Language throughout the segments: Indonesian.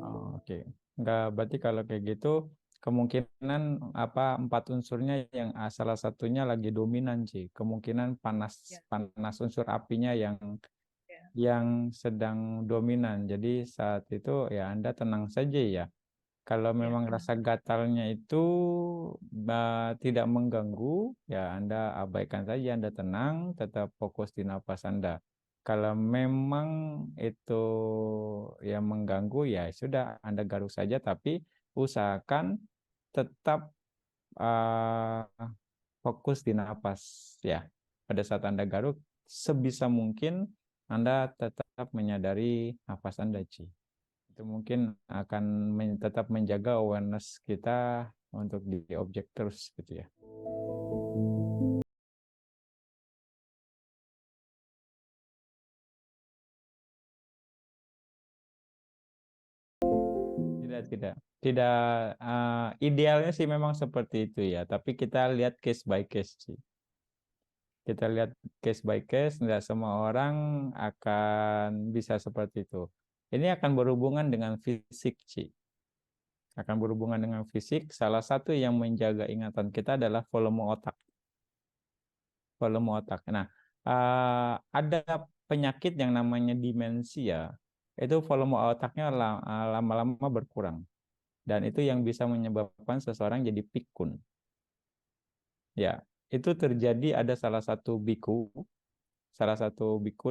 Oh, oke. Enggak, berarti kalau kayak gitu kemungkinan apa 4 unsurnya yang salah satunya lagi dominan sih. Kemungkinan Ya, panas unsur apinya ya, yang sedang dominan. Jadi saat itu ya Anda tenang saja ya. Kalau ya, memang benar. rasa gatalnya itu tidak mengganggu, ya Anda abaikan saja, Anda tenang, tetap fokus di napas Anda. Kalau memang itu yang mengganggu, ya sudah Anda garuk saja, tapi usahakan tetap uh, fokus di napas ya. Pada saat Anda garuk, sebisa mungkin Anda tetap menyadari napas Anda, Ci. Itu mungkin akan tetap menjaga awareness kita untuk di objek terus gitu ya. Tidak, tidak, idealnya sih memang seperti itu ya, tapi kita lihat case by case sih. Kita lihat case by case, tidak semua orang akan bisa seperti itu. Ini akan berhubungan dengan fisik sih. Akan berhubungan dengan fisik. Salah satu yang menjaga ingatan kita adalah volume otak. Volume otak. Nah, ada penyakit yang namanya demensia. Itu volume otaknya lama-lama berkurang. Dan itu yang bisa menyebabkan seseorang jadi pikun. Ya, itu terjadi ada salah satu biku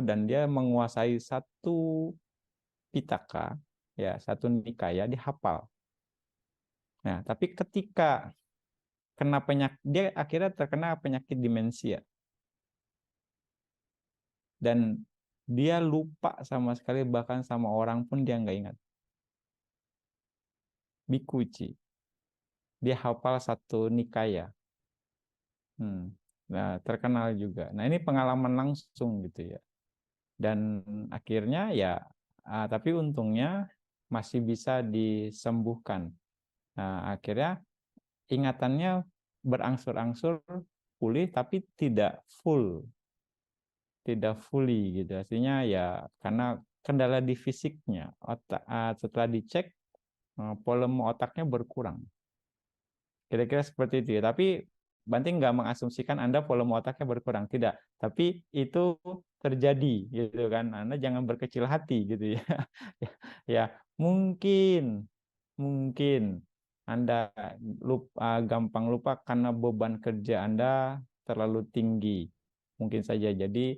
dan dia menguasai satu pitaka, ya, satu nikaya dihafal. Nah, tapi ketika kena penyakit, dia akhirnya terkena penyakit demensia dan dia lupa sama sekali, bahkan sama orang pun dia nggak ingat. Bikuci, dia hafal satu nikaya. Nah, terkenal juga. Nah, ini pengalaman langsung gitu ya. Dan akhirnya ya, tapi untungnya masih bisa disembuhkan. Nah, akhirnya ingatannya berangsur-angsur pulih, tapi tidak fully gitu. Artinya ya karena kendala di fisiknya, otak setelah dicek volume otaknya berkurang. Kira-kira seperti itu ya. Tapi Banting nggak mengasumsikan Anda volume otaknya berkurang, tidak. Tapi itu terjadi gitu kan. Anda jangan berkecil hati gitu ya. Ya, mungkin mungkin Anda gampang lupa karena beban kerja Anda terlalu tinggi. Mungkin saja. Jadi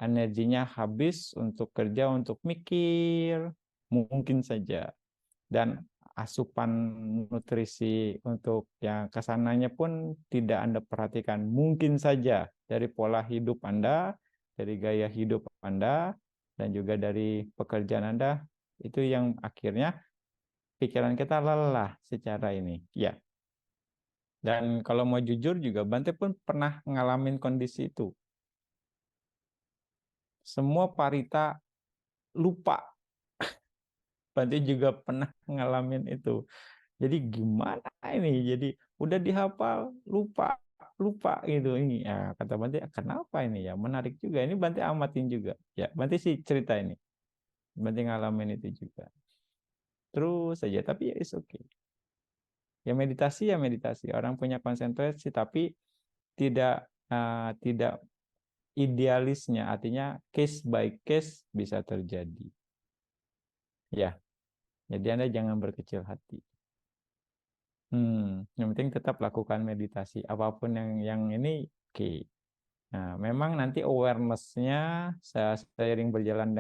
energinya habis untuk kerja, untuk mikir, mungkin saja. Dan asupan nutrisi untuk yang kesananya pun tidak Anda perhatikan. Mungkin saja dari pola hidup Anda, dari gaya hidup Anda, dan juga dari pekerjaan Anda, itu yang akhirnya pikiran kita lelah secara ini. Ya. Dan kalau mau jujur juga, Bante pun pernah ngalamin kondisi itu. Semua parita lupa. Bante juga pernah ngalamin itu. Jadi gimana ini? Jadi udah dihafal, lupa, lupa gitu ini. Ya, kata Bante, kenapa ini ya? Menarik juga. Ini Bante amatin juga. Ya, Bante sih cerita ini. Bante ngalamin itu juga. Terus saja, tapi ya is okay. Ya meditasi. Orang punya konsentrasi, tapi tidak idealisnya. Artinya case by case bisa terjadi. Ya, jadi Anda jangan berkecil hati. Yang penting tetap lakukan meditasi. Apapun yang ini, oke. Nah, memang nanti awareness-nya seiring berjalan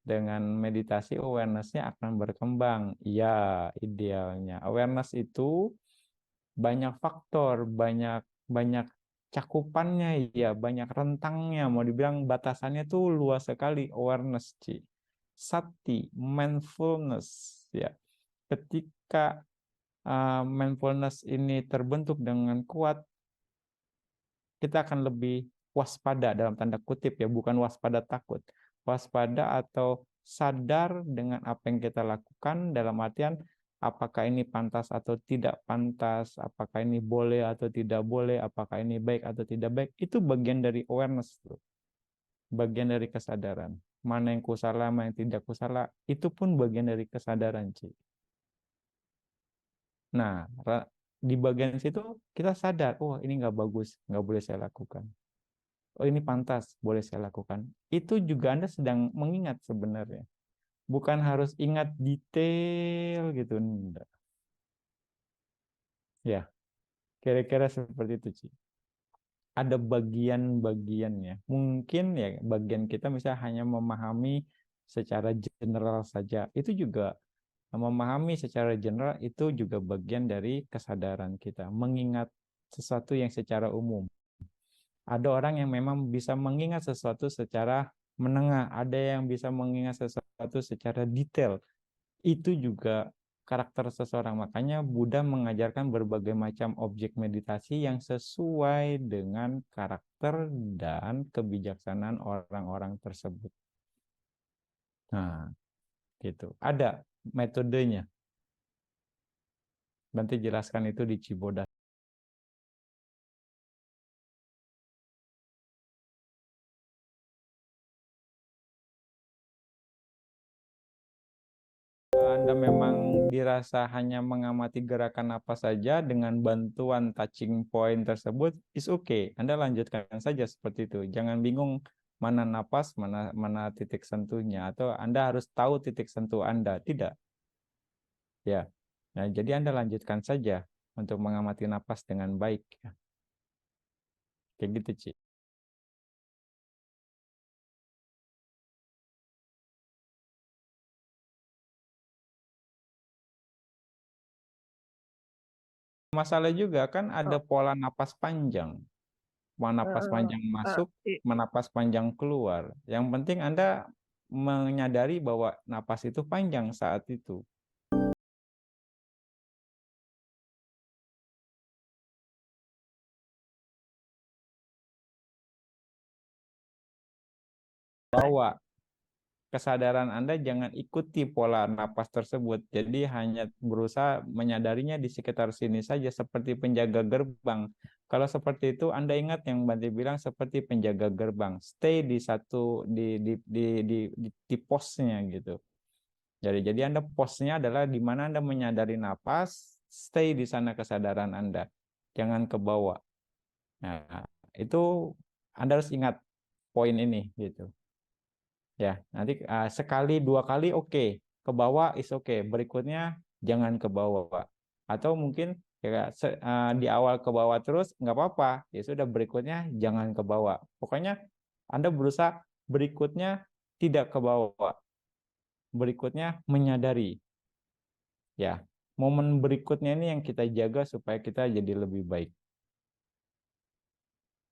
dengan meditasi, awareness-nya akan berkembang. Iya, idealnya. Awareness itu banyak faktor, banyak banyak cakupannya, ya, banyak rentangnya. Mau dibilang batasannya tuh luas sekali. Awareness, Ci. Sati, mindfulness, ya. Ketika mindfulness ini terbentuk dengan kuat, kita akan lebih waspada dalam tanda kutip ya, bukan waspada takut. Waspada atau sadar dengan apa yang kita lakukan, dalam artian apakah ini pantas atau tidak pantas, apakah ini boleh atau tidak boleh, apakah ini baik atau tidak baik. Itu bagian dari awareness, bagian dari kesadaran. mana yang kusala, mana yang tidak kusala, itu pun bagian dari kesadaran, Ci. Nah, di bagian situ kita sadar, oh ini nggak bagus, nggak boleh saya lakukan. Oh ini pantas, boleh saya lakukan. Itu juga Anda sedang mengingat sebenarnya. Bukan harus ingat detail gitu. Enggak. Ya, kira-kira seperti itu, Ci. Ada bagian-bagiannya. Mungkin ya bagian kita misalnya hanya memahami secara general saja. Itu juga memahami secara general itu juga bagian dari kesadaran kita. Mengingat sesuatu yang secara umum. Ada orang yang memang bisa mengingat sesuatu secara menengah, ada yang bisa mengingat sesuatu secara detail. Itu juga karakter seseorang. Makanya Buddha mengajarkan berbagai macam objek meditasi yang sesuai dengan karakter dan kebijaksanaan orang-orang tersebut. Nah, gitu. Ada metodenya. Nanti jelaskan itu di Cibodas. Anda memang dirasa hanya mengamati gerakan apa saja dengan bantuan touching point tersebut, is okay. Anda lanjutkan saja seperti itu. Jangan bingung mana napas, mana titik sentuhnya, atau Anda harus tahu titik sentuh Anda. Tidak. Ya. Nah, jadi Anda lanjutkan saja untuk mengamati napas dengan baik. Kayak gitu, Ci. Masalah juga kan ada Oh, pola napas panjang. Napas eh, panjang eh, masuk, i- menapas panjang keluar. Yang penting Anda menyadari bahwa napas itu panjang saat itu. Bawa kesadaran Anda jangan ikuti pola napas tersebut. Jadi hanya berusaha menyadarinya di sekitar sini saja seperti penjaga gerbang. Kalau seperti itu Anda ingat yang Bante bilang seperti penjaga gerbang. Stay di satu di posnya gitu. Jadi Anda posnya adalah di mana Anda menyadari napas, stay di sana kesadaran Anda. Jangan ke bawah. Nah, itu Anda harus ingat poin ini gitu. Ya, nanti sekali dua kali oke, ke bawah is oke. Berikutnya jangan ke bawah. Atau mungkin ya, di awal ke bawah terus nggak apa-apa. Ya sudah berikutnya jangan ke bawah. Pokoknya Anda berusaha berikutnya tidak ke bawah. Berikutnya menyadari. Ya, momen berikutnya ini yang kita jaga supaya kita jadi lebih baik.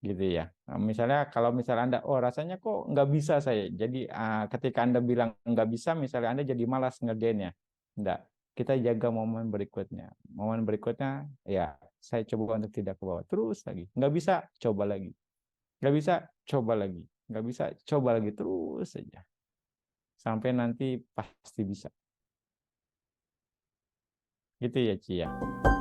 Gitu ya. Nah, misalnya kalau misalnya Anda, oh rasanya kok nggak bisa saya. Jadi ketika Anda bilang nggak bisa, misalnya Anda jadi malas ngerjainnya. Enggak. Kita jaga momen berikutnya. Momen berikutnya, ya saya coba untuk tidak ke bawah. Terus lagi. Nggak bisa, coba lagi. Nggak bisa, coba lagi. Nggak bisa, coba lagi. Terus saja. Sampai nanti pasti bisa. Gitu ya, Ci ya.